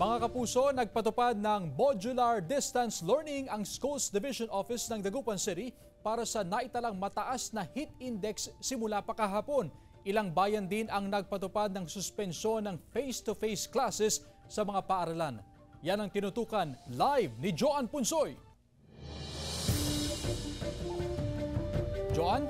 Mga kapuso, nagpatupad ng modular distance learning ang Schools Division Office ng Dagupan City para sa naitalang mataas na heat index simula pa kahapon. Ilang bayan din ang nagpatupad ng suspensyon ng face-to-face classes sa mga paaralan. Yan ang tinutukan live ni Joan Punsoy. Joan?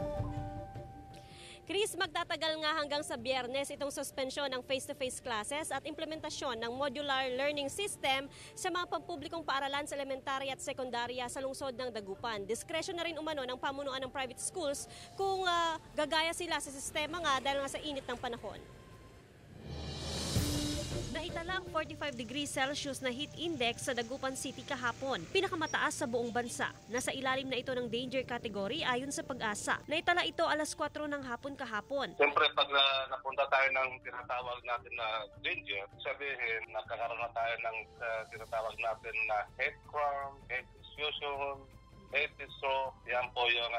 Chris, magtatagal nga hanggang sa Biyernes itong suspensyon ng face-to-face classes at implementasyon ng modular learning system sa mga pampublikong paaralan sa elementarya at sekundarya sa lungsod ng Dagupan. Diskresyon na rin umano ng pamunuan ng private schools kung gagaya sila sa sistema nga dahil nga sa init ng panahon. Naitala ang 45 degrees Celsius na heat index sa Dagupan City kahapon, pinakamataas sa buong bansa. Nasa ilalim na ito ng danger category ayon sa Pag-asa. Naitala ito alas 4 ng hapon kahapon. Siyempre pag napunta tayo ng tinatawag natin na danger, sabihin nagkakaroon na tayo ng tinatawag natin na head cramp, head confusion, head stroke, yan po yung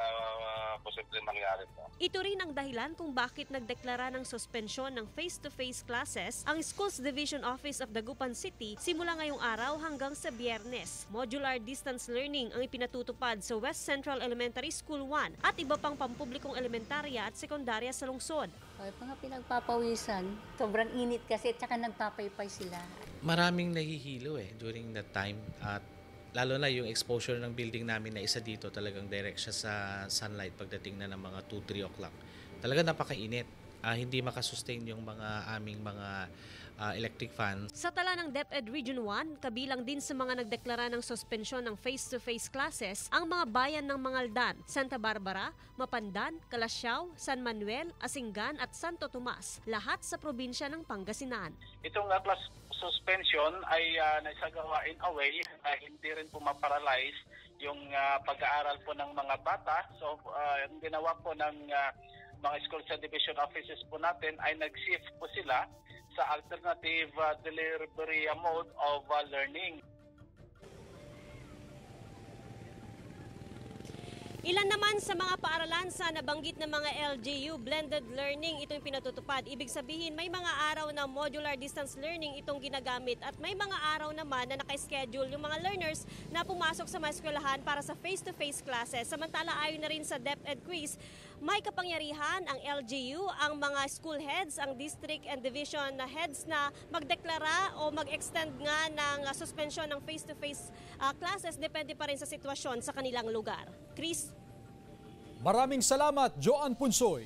posibleng mangyari po. Ito rin ang dahilan kung bakit nagdeklara ng suspensyon ng face-to-face classes ang Schools Division Office of Dagupan City simula ngayong araw hanggang sa Biyernes. Modular distance learning ang ipinatutupad sa West Central Elementary School 1 at iba pang pampublikong elementarya at sekundarya sa lungsod. Mga pinagpapawisan, sobrang init kasi at saka nagpapaypay sila. Maraming nahihilo during that time at lalo na yung exposure ng building namin na isa dito talagang direct siya sa sunlight pagdating na ng mga 2-3 o'clock. Talagang napakainit. Hindi makasustain yung mga aming mga electric fans. Sa tala ng DepEd Region 1, kabilang din sa mga nagdeklara ng suspensyon ng face-to-face classes ang mga bayan ng Mangaldan, Santa Barbara, Mapandan, Calasiao, San Manuel, Asingan at Santo Tomas, lahat sa probinsya ng Pangasinan. Itong class suspension ay naisagawa in a way na hindi rin po maparalyze yung pag-aaral po ng mga bata. So ang ginawa po ng mga school sa division offices po natin ay nag-shift po sila sa alternative delivery mode of learning. Ilan naman sa mga paaralan sa nabanggit na mga LGU, blended learning itong pinatutupad. Ibig sabihin may mga araw na modular distance learning itong ginagamit at may mga araw naman na naka-schedule yung mga learners na pumasok sa mga eskwelahan para sa face-to-face classes. Samantala ayon na rin sa DepEd quiz, may kapangyarihan ang LGU, ang mga school heads, ang district and division na heads na magdeklara o mag-extend nga ng suspension ng face-to-face classes. Depende pa rin sa sitwasyon sa kanilang lugar. Chris? Maraming salamat, Joan Punsoy.